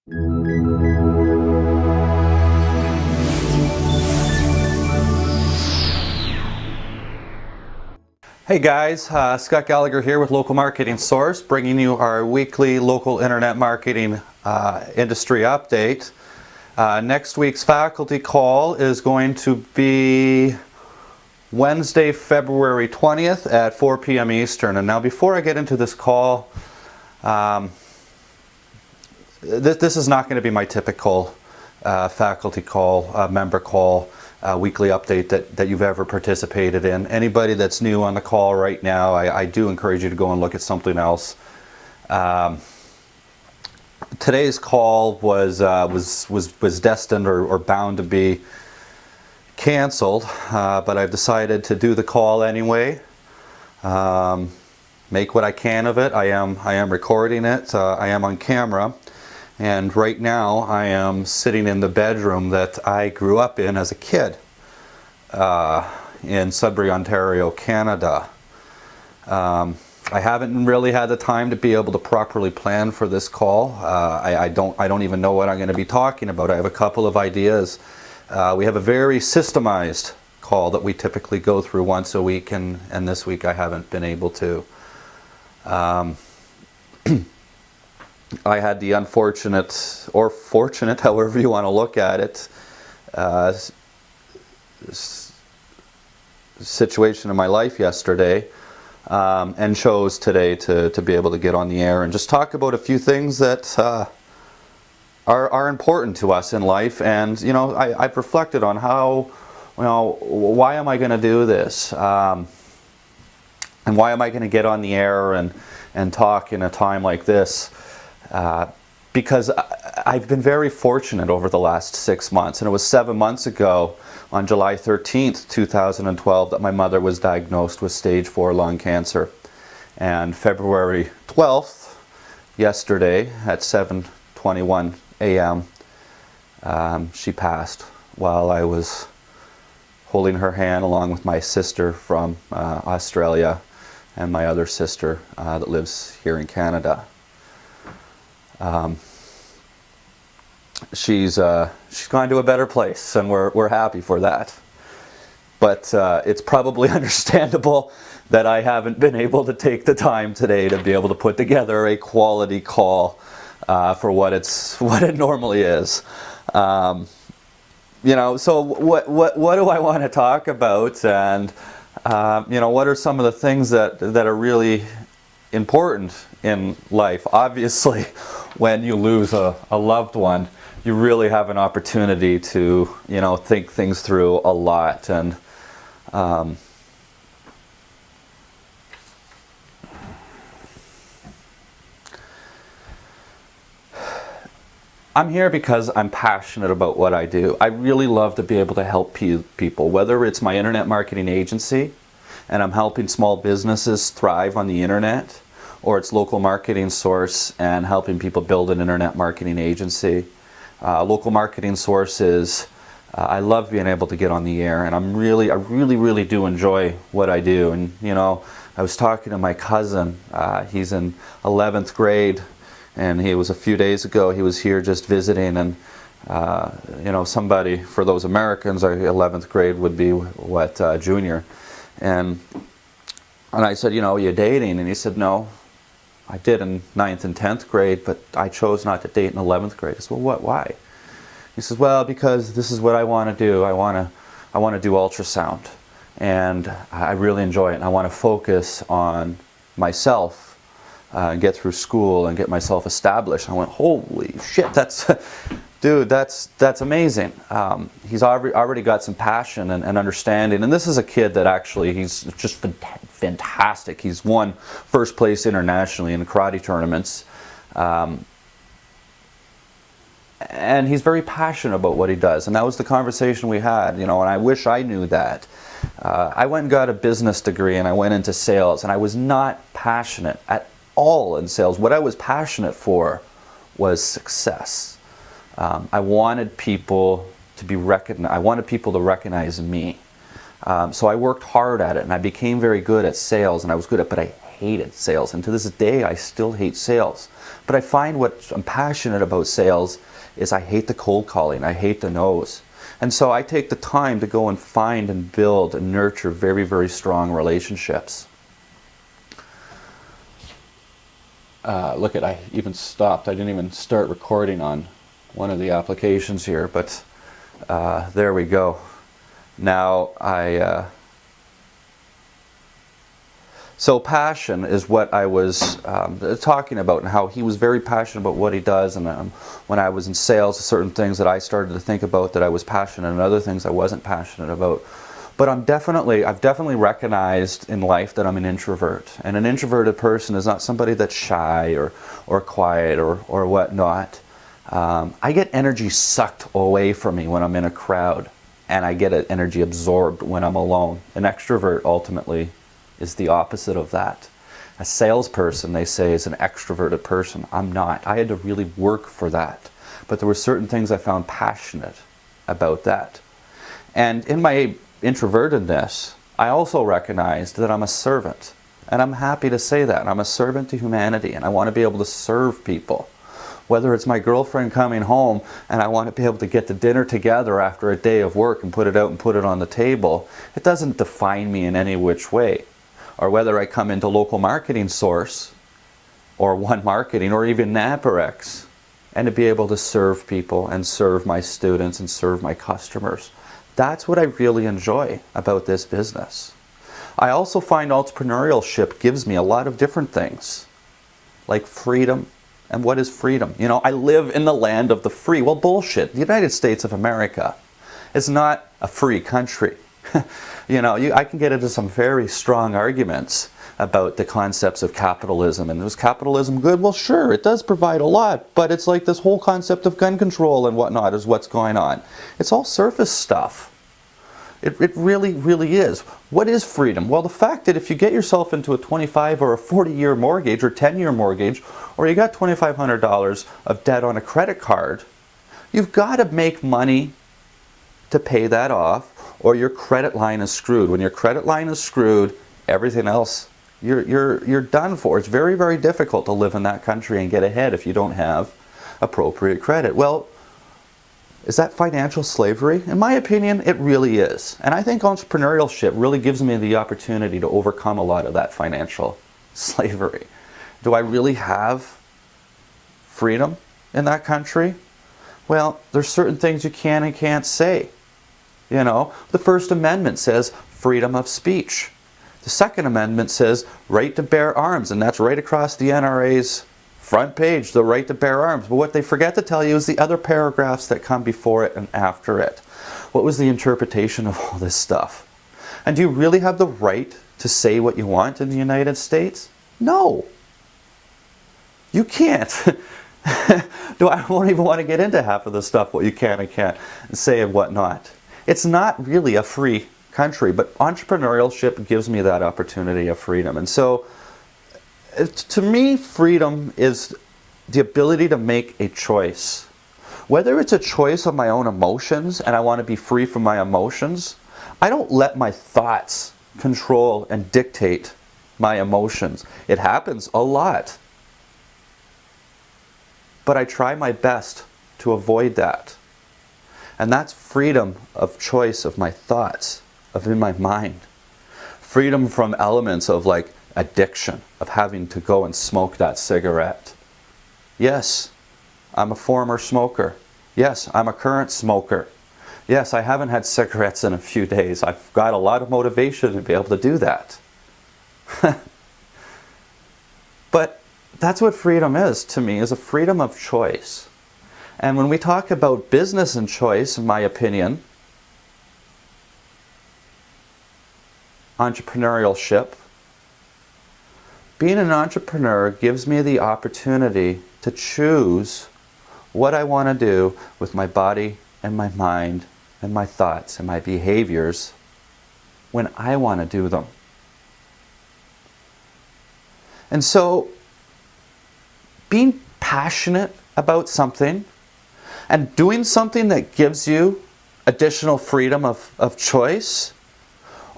Hey guys, Scott Gallagher here with Local Marketing Source, bringing you our weekly local internet marketing industry update. Next week's faculty call is going to be Wednesday, February 20th at 4 p.m. Eastern. And now before I get into this call, this is not going to be my typical faculty call, member call, weekly update that you've ever participated in. Anybody that's new on the call right now, I do encourage you to go and look at something else. Today's call was destined or bound to be canceled, but I've decided to do the call anyway. Make what I can of it. I am recording it. I am on camera. And right now I am sitting in the bedroom that I grew up in as a kid in Sudbury, Ontario, Canada. I haven't really had the time to be able to properly plan for this call. I don't even know what I'm going to be talking about. I have a couple of ideas. We have a very systemized call that we typically go through once a week, and this week I haven't been able to. I had the unfortunate, or fortunate, however you want to look at it, situation in my life yesterday, and chose today to be able to get on the air and just talk about a few things that are important to us in life. And I've reflected on how, why am I going to do this, and why am I going to get on the air and talk in a time like this. Because I've been very fortunate over the last 6 months, and it was 7 months ago on July 13th, 2012 that my mother was diagnosed with stage 4 lung cancer. And February 12th, yesterday at 7:21 a.m., she passed while I was holding her hand along with my sister from Australia and my other sister that lives here in Canada. She's gone to a better place, and we're happy for that. But it's probably understandable that I haven't been able to take the time today to be able to put together a quality call for what it normally is. So what do I want to talk about, and what are some of the things that are really important in life? Obviously, when you lose a loved one, you really have an opportunity to think things through a lot. And I'm here because I'm passionate about what I do. I really love to be able to help people, whether it's my internet marketing agency and I'm helping small businesses thrive on the internet, or it's Local Marketing Source and helping people build an internet marketing agency. Local Marketing Source is, I love being able to get on the air, and I really do enjoy what I do. And I was talking to my cousin, he's in 11th grade, and he was a few days ago, he was here just visiting, and somebody, for those Americans, our 11th grade would be what, junior. And I said, are you dating? And he said, no, I did in 9th and 10th grade, but I chose not to date in 11th grade. I said, well, why? He says, well, because this is what I want to do. I want to do ultrasound, and I really enjoy it. And I want to focus on myself, get through school and get myself established. I went, holy shit, dude, that's amazing. He's already got some passion and understanding, and this is a kid that actually, he's just fantastic. He's won first place internationally in karate tournaments, and he's very passionate about what he does. And that was the conversation we had, and I wish I knew that. I went and got a business degree, and I went into sales, and I was not passionate at all in sales. What I was passionate for was success. I wanted people to be recognized. I wanted people to recognize me. So I worked hard at it, and I became very good at sales, and I was good at it, but I hated sales. And to this day, I still hate sales. But I find what I'm passionate about sales is I hate the cold calling. I hate the no's. And so I take the time to go and find and build and nurture very, very strong relationships. Look at, I even stopped. I didn't even start recording on one of the applications here, but there we go. Now so passion is what I was talking about, and how he was very passionate about what he does. And when I was in sales, certain things that I started to think about that I was passionate, and other things I wasn't passionate about. But I've definitely recognized in life that I'm an introvert. And an introverted person is not somebody that's shy or quiet or whatnot. I get energy sucked away from me when I'm in a crowd, and I get energy absorbed when I'm alone. An extrovert ultimately is the opposite of that. A salesperson, they say, is an extroverted person. I'm not. I had to really work for that. But there were certain things I found passionate about that. And in my introvertedness, I also recognized that I'm a servant. And I'm happy to say that. I'm a servant to humanity, and I want to be able to serve people. Whether it's my girlfriend coming home and I want to be able to get to dinner together after a day of work and put it out and put it on the table, it doesn't define me in any which way. Or whether I come into local marketing source or One Marketing or even Naparex, and to be able to serve people and serve my students and serve my customers. That's what I really enjoy about this business. I also find entrepreneurship gives me a lot of different things, like freedom. And what is freedom? You know, I live in the land of the free. Well, bullshit. The United States of America is not a free country. You know, I can get into some very strong arguments about the concepts of capitalism. And is capitalism good? Well, sure, it does provide a lot, but it's like this whole concept of gun control and whatnot is what's going on. It's all surface stuff. It really, really is. What is freedom? Well, the fact that if you get yourself into a 25 or a 40-year mortgage or 10-year mortgage, or you got $2,500 of debt on a credit card, you've got to make money to pay that off, or your credit line is screwed. When your credit line is screwed, everything else, you're done for. It's very, very difficult to live in that country and get ahead if you don't have appropriate credit. Well, is that financial slavery? In my opinion, it really is. And I think entrepreneurship really gives me the opportunity to overcome a lot of that financial slavery. Do I really have freedom in that country? Well, there's certain things you can and can't say. You know, the First Amendment says freedom of speech. The Second Amendment says right to bear arms, and that's right across the NRA's front page, the right to bear arms. But what they forget to tell you is the other paragraphs that come before it and after it. What was the interpretation of all this stuff? And do you really have the right to say what you want in the United States? No. You can't. I won't even want to get into half of the stuff, what you can and can't say and whatnot. It's not really a free country, but entrepreneurship gives me that opportunity of freedom. And so, to me, freedom is the ability to make a choice. Whether it's a choice of my own emotions, and I want to be free from my emotions, I don't let my thoughts control and dictate my emotions. It happens a lot. But I try my best to avoid that. And that's freedom of choice of my thoughts, of in my mind. Freedom from elements of like addiction, of having to go and smoke that cigarette. Yes, I'm a former smoker. Yes, I'm a current smoker. Yes, I haven't had cigarettes in a few days. I've got a lot of motivation to be able to do that. But that's what freedom is to me, is a freedom of choice. And when we talk about business and choice, in my opinion, entrepreneurship, being an entrepreneur gives me the opportunity to choose what I want to do with my body and my mind and my thoughts and my behaviors when I want to do them. And so, being passionate about something and doing something that gives you additional freedom of choice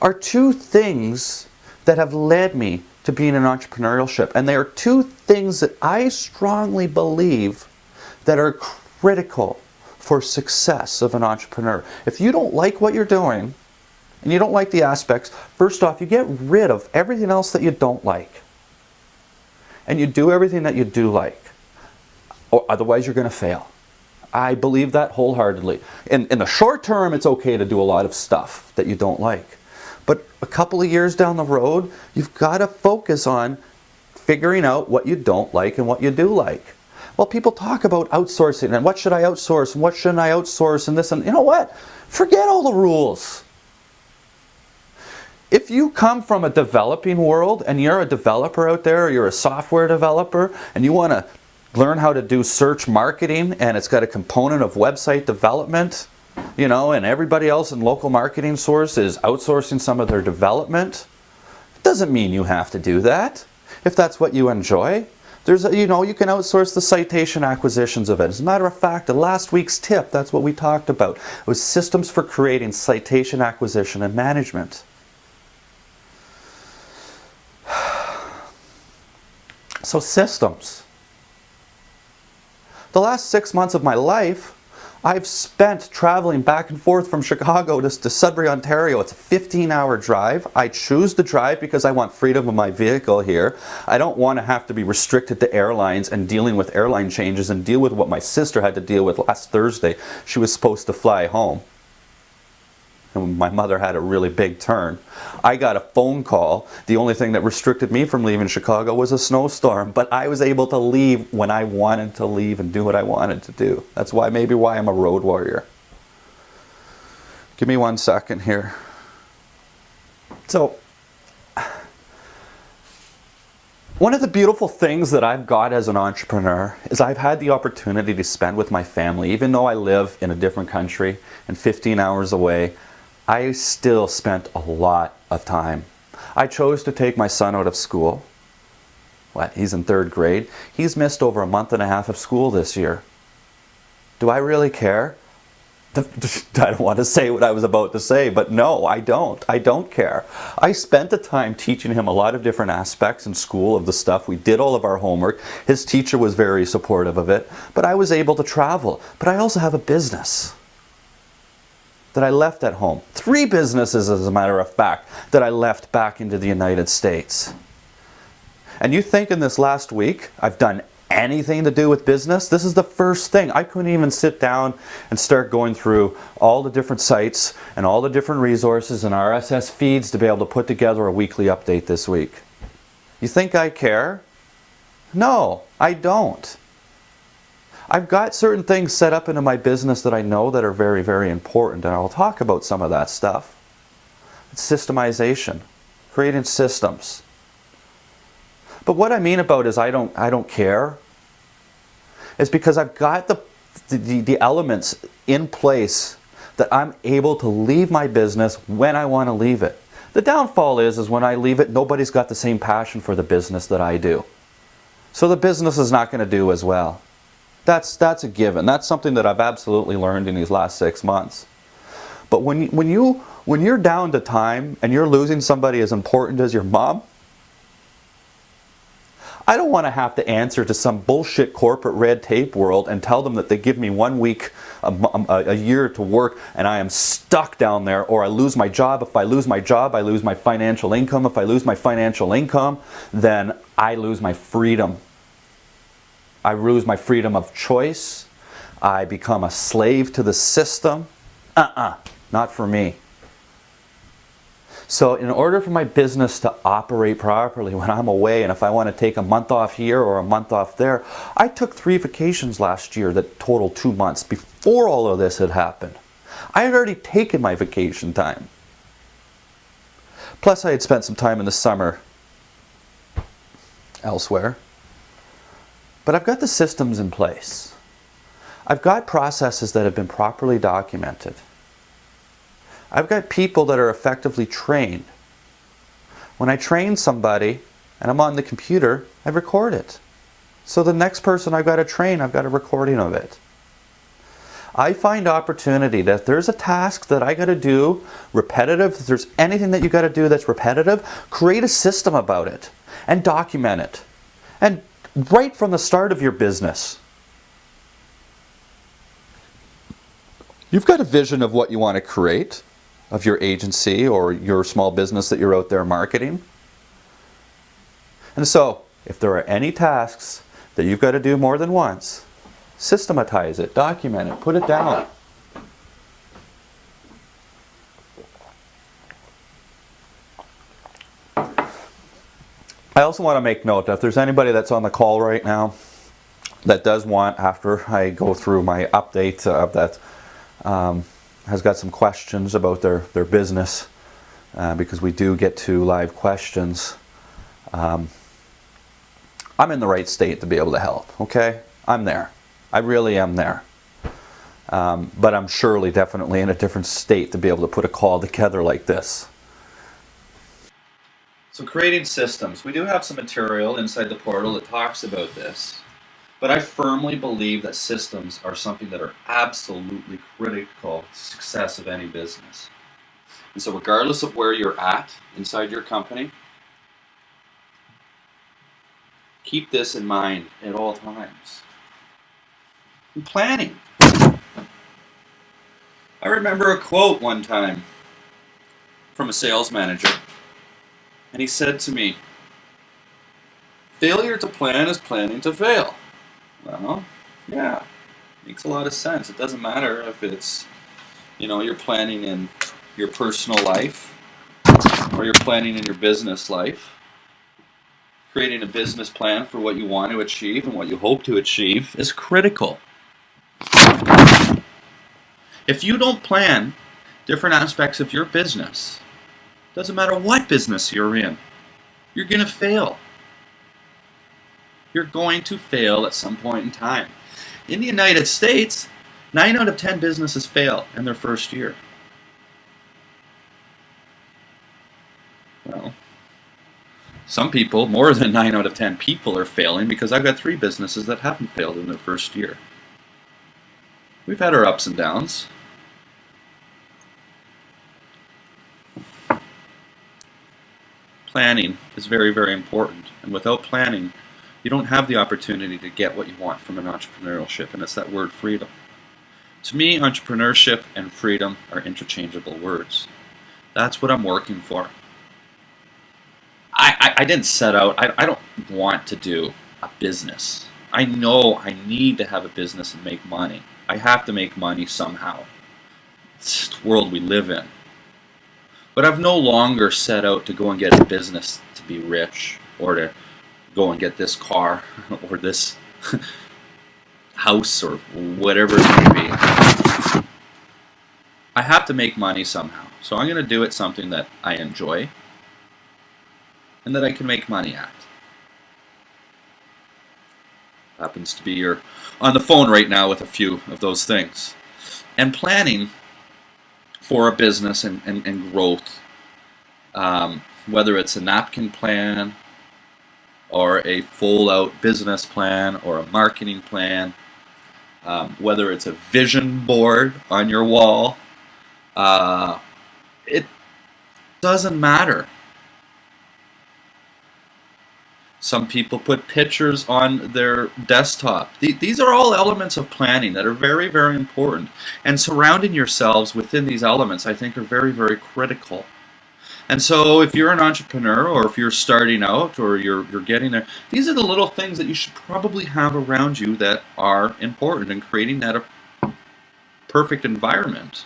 are two things that have led me to to being in entrepreneurship. And there are two things that I strongly believe that are critical for success of an entrepreneur. If you don't like what you're doing, and you don't like the aspects, first off, you get rid of everything else that you don't like. And you do everything that you do like. Or otherwise you're going to fail. I believe that wholeheartedly. In the short term, it's okay to do a lot of stuff that you don't like. But a couple of years down the road, you've got to focus on figuring out what you don't like and what you do like. Well, people talk about outsourcing and what should I outsource and what shouldn't I outsource and this and you know what? Forget all the rules. If you come from a developing world and you're a developer out there or you're a software developer and you want to learn how to do search marketing and it's got a component of website development, you know, and everybody else in local marketing source is outsourcing some of their development, it doesn't mean you have to do that if that's what you enjoy. There's a, you know, you can outsource the citation acquisitions of it. As a matter of fact, the last week's tip, that's what we talked about. It was systems for creating citation acquisition and management. So systems. The last 6 months of my life, I've spent traveling back and forth from Chicago to Sudbury, Ontario. It's a 15-hour drive. I choose to drive because I want freedom of my vehicle here. I don't want to have to be restricted to airlines and dealing with airline changes and deal with what my sister had to deal with last Thursday. She was supposed to fly home. And my mother had a really big turn. I got a phone call. The only thing that restricted me from leaving Chicago was a snowstorm, but I was able to leave when I wanted to leave and do what I wanted to do. That's maybe why I'm a road warrior. Give me 1 second here. So, one of the beautiful things that I've got as an entrepreneur is I've had the opportunity to spend with my family. Even though I live in a different country and 15 hours away, I still spent a lot of time. I chose to take my son out of school. He's in 3rd grade. He's missed over a month and a half of school this year. Do I really care? I don't want to say what I was about to say, but no, I don't. I don't care. I spent the time teaching him a lot of different aspects in school of the stuff. We did all of our homework. His teacher was very supportive of it, but I was able to travel. But I also have a business that I left at home. 3 businesses, as a matter of fact, that I left back into the United States. And you think in this last week I've done anything to do with business? This is the first thing. I couldn't even sit down and start going through all the different sites and all the different resources and RSS feeds to be able to put together a weekly update this week. You think I care? No, I don't. I've got certain things set up into my business that I know that are very, very important, and I'll talk about some of that stuff. It's systemization, creating systems. But what I mean about is I don't care is because I've got the elements in place that I'm able to leave my business when I want to leave it. The downfall is when I leave it, nobody's got the same passion for the business that I do. So the business is not going to do as well. That's a given. That's something that I've absolutely learned in these last 6 months. But when you're down to time and you're losing somebody as important as your mom, I don't want to have to answer to some bullshit corporate red tape world and tell them that they give me 1 week, a year to work and I am stuck down there, or I lose my job. If I lose my job, I lose my financial income. If I lose my financial income, then I lose my freedom. I lose my freedom of choice. I become a slave to the system. Not for me. So in order for my business to operate properly when I'm away, and if I want to take a month off here or a month off there, I took 3 vacations last year that totaled 2 months before all of this had happened. I had already taken my vacation time. Plus I had spent some time in the summer elsewhere. But I've got the systems in place. I've got processes that have been properly documented. I've got people that are effectively trained. When I train somebody and I'm on the computer, I record it. So the next person I've got to train, I've got a recording of it. I find opportunity that if there's a task that I got to do, repetitive, if there's anything that you got to do that's repetitive, create a system about it. and document it. And right from the start of your business, you've got a vision of what you want to create, of your agency or your small business that you're out there marketing. And so, if there are any tasks that you've got to do more than once, systematize it, document it, put it down. I also want to make note that if there's anybody that's on the call right now that does want, after I go through my update that has got some questions about their business, because we do get to live questions, I'm in the right state to be able to help, okay? I'm there. I really am there. But I'm surely definitely in a different state to be able to put a call together like this. So creating systems. We do have some material inside the portal that talks about this. But I firmly believe that systems are something that are absolutely critical to success of any business. And so regardless of where you're at inside your company, keep this in mind at all times. And planning. I remember a quote one time from a sales manager, and he said to me, "Failure to plan is planning to fail." Well, yeah, makes a lot of sense. It doesn't matter if it's, you're planning in your personal life or you're planning in your business life. Creating a business plan for what you want to achieve and what you hope to achieve is critical. If you don't plan different aspects of your business, doesn't matter what business you're in, you're going to fail. You're going to fail at some point in time. In the United States, 9 out of 10 businesses fail in their first year. Well, some people, more than 9 out of 10 people, are failing, because I've got 3 businesses that haven't failed in their first year. We've had our ups and downs. Planning is very, very important. And without planning, you don't have the opportunity to get what you want from an entrepreneurship, and it's that word freedom. To me, entrepreneurship and freedom are interchangeable words. That's what I'm working for. I didn't set out, I don't want to do a business. I know I need to have a business and make money. I have to make money somehow. It's the world we live in. But I've no longer set out to go and get a business to be rich, or to go and get this car or this house or whatever it may be. I have to make money somehow. So I'm going to do it something that I enjoy and that I can make money at. Happens to be you're on the phone right now with a few of those things. And planning for a business and growth, whether it's a napkin plan or a full-out business plan or a marketing plan, whether it's a vision board on your wall, it doesn't matter. Some people put pictures on their desktop. These are all elements of planning that are very, very important. And surrounding yourselves within these elements, I think, are very, very critical. And so if you're an entrepreneur, or if you're starting out, or you're getting there, these are the little things that you should probably have around you that are important in creating that perfect environment.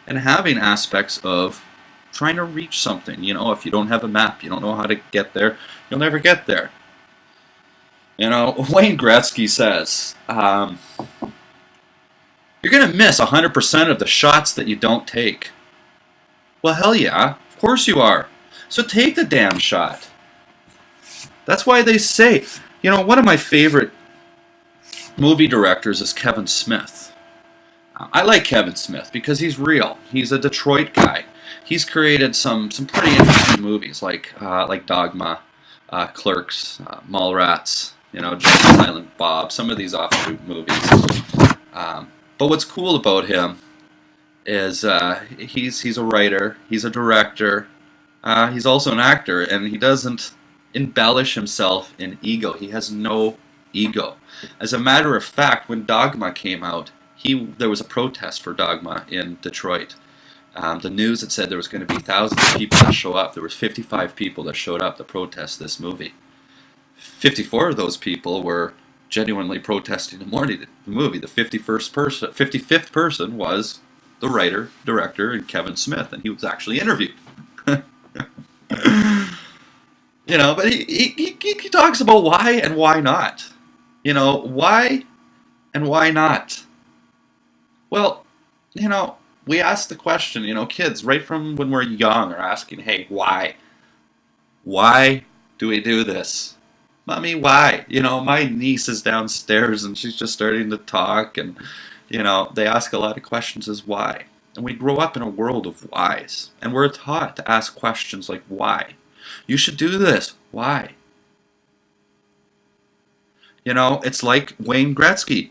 And having aspects of trying to reach something. If you don't have a map, you don't know how to get there, you'll never get there. Wayne Gretzky says, you're going to miss 100% of the shots that you don't take. Well, hell yeah, of course you are. So take the damn shot. That's why they say, one of my favorite movie directors is Kevin Smith. I like Kevin Smith because he's real. He's a Detroit guy. He's created some pretty interesting movies like Dogma, Clerks, Mallrats, Jay Silent Bob, some of these offshoot movies. But what's cool about him is he's a writer, he's a director, he's also an actor, and he doesn't embellish himself in ego. He has no ego. As a matter of fact, when Dogma came out, there was a protest for Dogma in Detroit. The news had said there was going to be thousands of people that show up. There was 55 people that showed up to protest this movie. 54 of those people were genuinely protesting the movie. The 55th person was the writer, director, and Kevin Smith, and he was actually interviewed. But he talks about why and why not. Why and why not? Well, we ask the question, kids right from when we're young are asking, hey, why? Why do we do this? Mommy, why? My niece is downstairs and she's just starting to talk, and, they ask a lot of questions as why. And we grow up in a world of whys, and we're taught to ask questions like why? You should do this. Why? It's like Wayne Gretzky.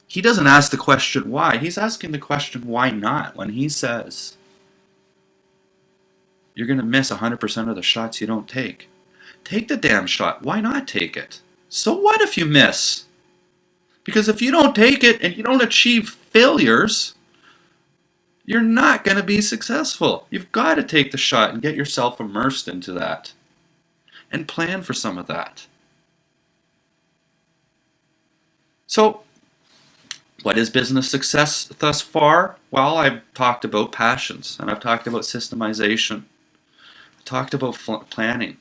He doesn't ask the question why. He's asking the question why not when he says, you're going to miss 100% of the shots you don't take. Take the damn shot. Why not take it? So what if you miss? Because if you don't take it and you don't achieve failures, you're not going to be successful. You've got to take the shot and get yourself immersed into that and plan for some of that. So, what is business success thus far? Well, I've talked about passions, and I've talked about systemization. I've talked about planning.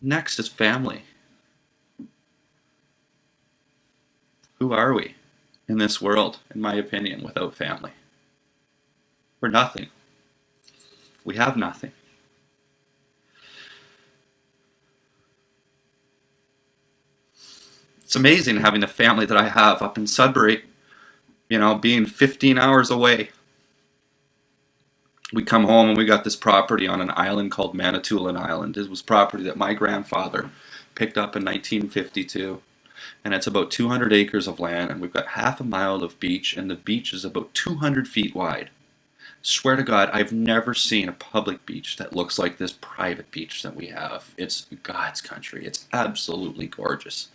Next is family. Who are we in this world, in my opinion, without family? We're nothing. We have nothing. It's amazing having the family that I have up in Sudbury, being 15 hours away. We come home and we got this property on an island called Manitoulin Island. It was property that my grandfather picked up in 1952. And it's about 200 acres of land, and we've got half a mile of beach, and the beach is about 200 feet wide. Swear to God, I've never seen a public beach that looks like this private beach that we have. It's God's country. It's absolutely gorgeous.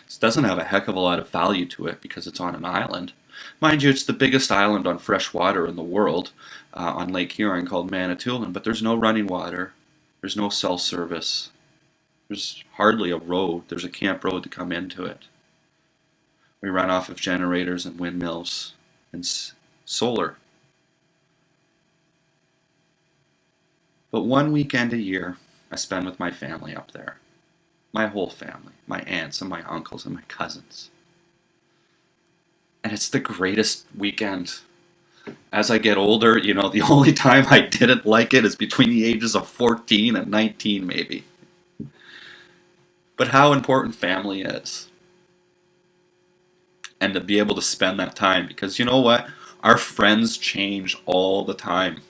It doesn't have a heck of a lot of value to it because it's on an island. Mind you, it's the biggest island on fresh water in the world on Lake Huron called Manitoulin, but there's no running water. There's no cell service. There's hardly a road. There's a camp road to come into it. We run off of generators and windmills and solar. But one weekend a year I spend with my family up there. My whole family, my aunts and my uncles and my cousins. And it's the greatest weekend. As I get older, the only time I didn't like it is between the ages of 14 and 19 maybe. But how important family is. And to be able to spend that time, because you know what? Our friends change all the time.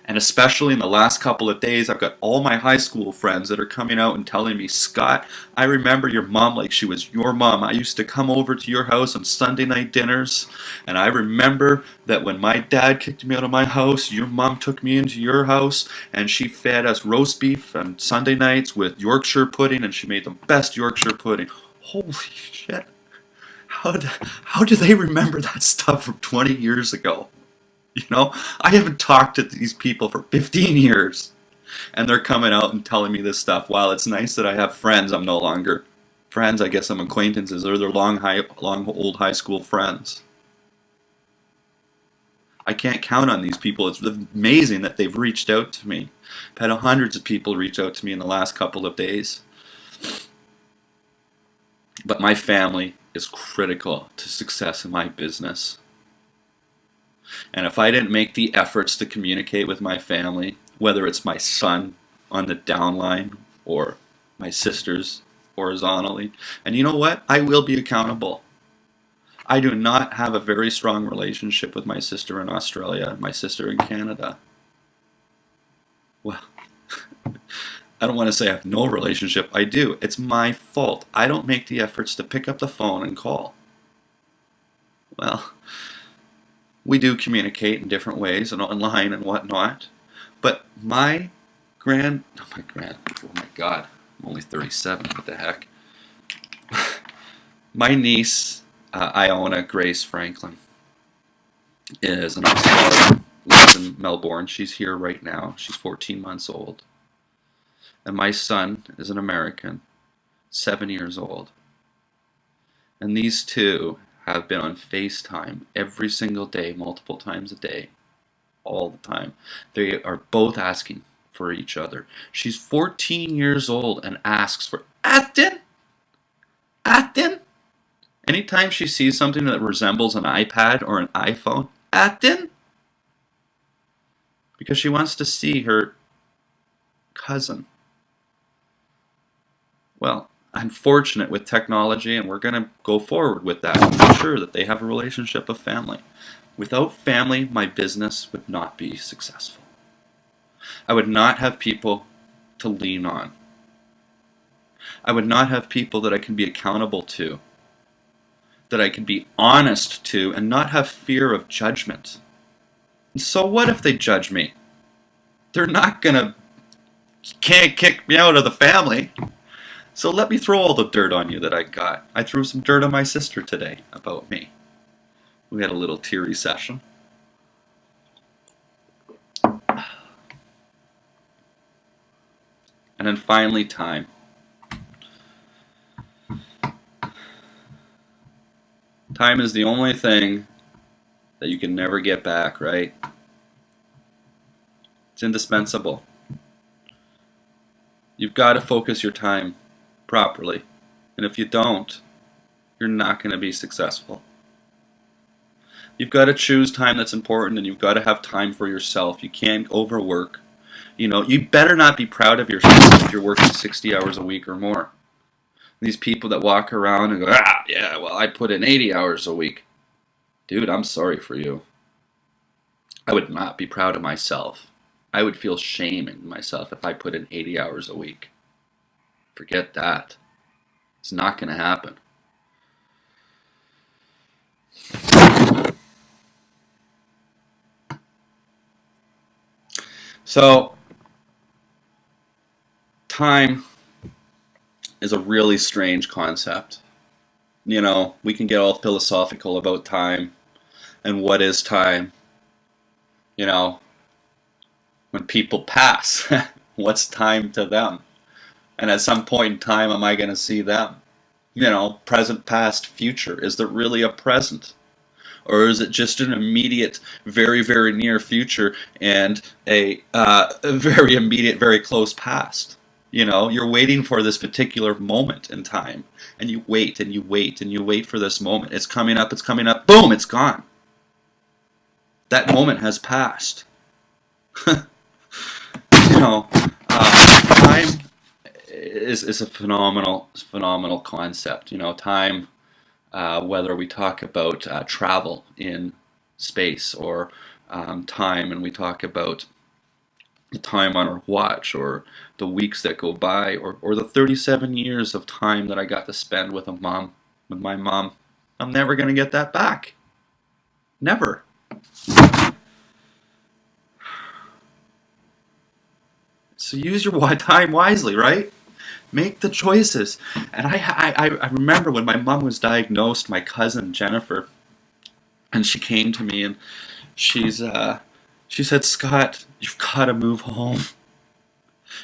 And especially in the last couple of days, I've got all my high school friends that are coming out and telling me, Scott, I remember your mom like she was your mom. I used to come over to your house on Sunday night dinners, and I remember that when my dad kicked me out of my house, your mom took me into your house, and she fed us roast beef on Sunday nights with Yorkshire pudding, and she made the best Yorkshire pudding. Holy shit. How do they remember that stuff from 20 years ago? I haven't talked to these people for 15 years, and they're coming out and telling me this stuff. While it's nice that I have friends, I'm no longer friends. I guess I'm acquaintances, or they're long old high school friends. I can't count on these people. It's amazing that they've reached out to me. I've had hundreds of people reach out to me in the last couple of days. But my family is critical to success in my business. And if I didn't make the efforts to communicate with my family, whether it's my son on the downline or my sisters horizontally, and you know what? I will be accountable. I do not have a very strong relationship with my sister in Australia and my sister in Canada. Well, I don't want to say I have no relationship. I do. It's my fault. I don't make the efforts to pick up the phone and call. Well, we do communicate in different ways and online and whatnot, but my oh my God, I'm only 37, what the heck. My niece, Iona Grace Franklin, is an Australian, lives in Melbourne. She's here right now. She's 14 months old. And my son is an American, 7 years old. And these two have been on FaceTime every single day, multiple times a day, all the time. They are both asking for each other. She's 14 years old and asks for Atin. Anytime she sees something that resembles an iPad or an iPhone, Atin. Because she wants to see her cousin. Well, I'm fortunate with technology, and we're going to go forward with that and make sure that they have a relationship of family. Without family, my business would not be successful. I would not have people to lean on. I would not have people that I can be accountable to, that I can be honest to, and not have fear of judgment. And so what if they judge me? They're not can't kick me out of the family. So let me throw all the dirt on you that I got. I threw some dirt on my sister today about me. We had a little teary session. And then finally, time. Time is the only thing that you can never get back, right? It's indispensable. You've got to focus your time properly. And if you don't, you're not going to be successful. You've got to choose time that's important, and you've got to have time for yourself. You can't overwork. You better not be proud of yourself if you're working 60 hours a week or more. These people that walk around and go, yeah, well, I put in 80 hours a week. Dude, I'm sorry for you. I would not be proud of myself. I would feel shame in myself if I put in 80 hours a week. Forget that. It's not going to happen. So, time is a really strange concept. We can get all philosophical about time and what is time. When people pass, what's time to them? And at some point in time, am I going to see them? Present, past, future. Is there really a present? Or is it just an immediate, very, very near future and a very immediate, very close past? You're waiting for this particular moment in time. And you wait and you wait and you wait for this moment. It's coming up, boom, it's gone. That moment has passed. Time is a phenomenal concept. Time, whether we talk about travel in space or time, and we talk about the time on our watch, or the weeks that go by, or the 37 years of time that I got to spend with my mom. I'm never going to get that back. Never. So use your time wisely, right? Make the choices. And I remember when my mom was diagnosed, my cousin Jennifer, and she came to me and she said, Scott, you've got to move home.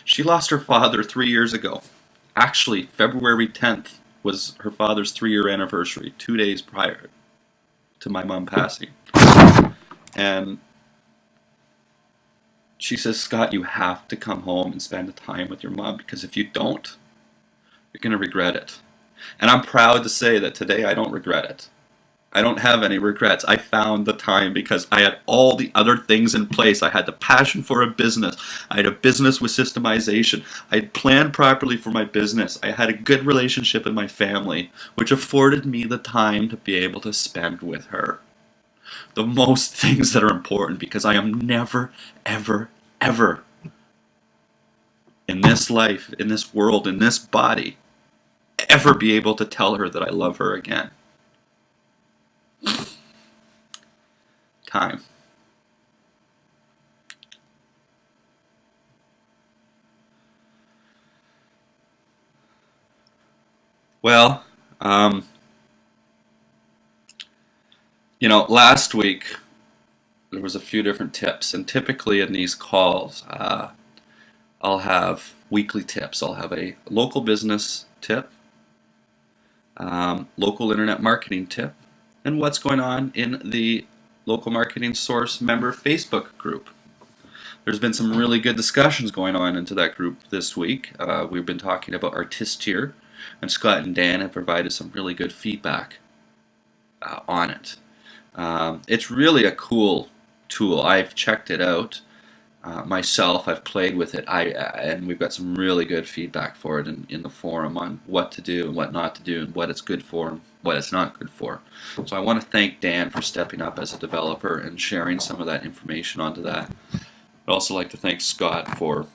She lost her father 3 years ago. Actually, February 10th was her father's 3-year anniversary, 2 days prior to my mom passing. And she says, Scott, you have to come home and spend the time with your mom, because if you don't, you're going to regret it. And I'm proud to say that today I don't regret it. I don't have any regrets. I found the time because I had all the other things in place. I had the passion for a business. I had a business with systemization. I had planned properly for my business. I had a good relationship in my family, which afforded me the time to be able to spend with her. The most things that are important, because I am never, ever, ever in this life, in this world, in this body, ever be able to tell her that I love her again. Time. Well, last week there was a few different tips, and typically in these calls, I'll have weekly tips. I'll have a local business tip, local internet marketing tip, and what's going on in the local marketing source member Facebook group. There's been some really good discussions going on into that group this week. We've been talking about Artistier, and Scott and Dan have provided some really good feedback on it. It's really a cool tool. I've checked it out myself. I've played with it. And we've got some really good feedback for it in the forum on what to do and what not to do and what it's good for and what it's not good for. So I want to thank Dan for stepping up as a developer and sharing some of that information onto that. I'd also like to thank Scott for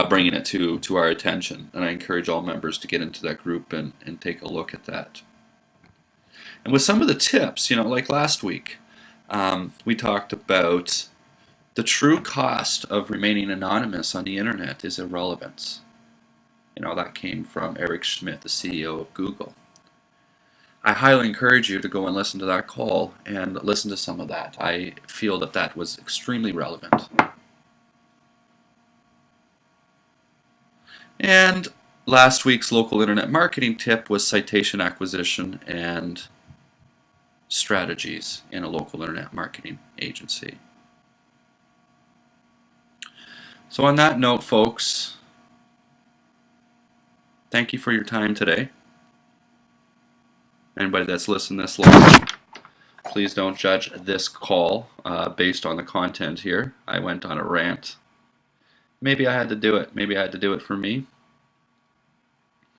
bringing it to our attention, and I encourage all members to get into that group and take a look at that. And with some of the tips, like last week, we talked about the true cost of remaining anonymous on the internet is irrelevance. That came from Eric Schmidt, the CEO of Google. I highly encourage you to go and listen to that call and listen to some of that. I feel that that was extremely relevant. And last week's local internet marketing tip was citation acquisition and strategies in a local internet marketing agency. So on that note, folks, thank you for your time today. Anybody that's listened this long, please don't judge this call based on the content here. I went on a rant. Maybe I had to do it. Maybe I had to do it for me.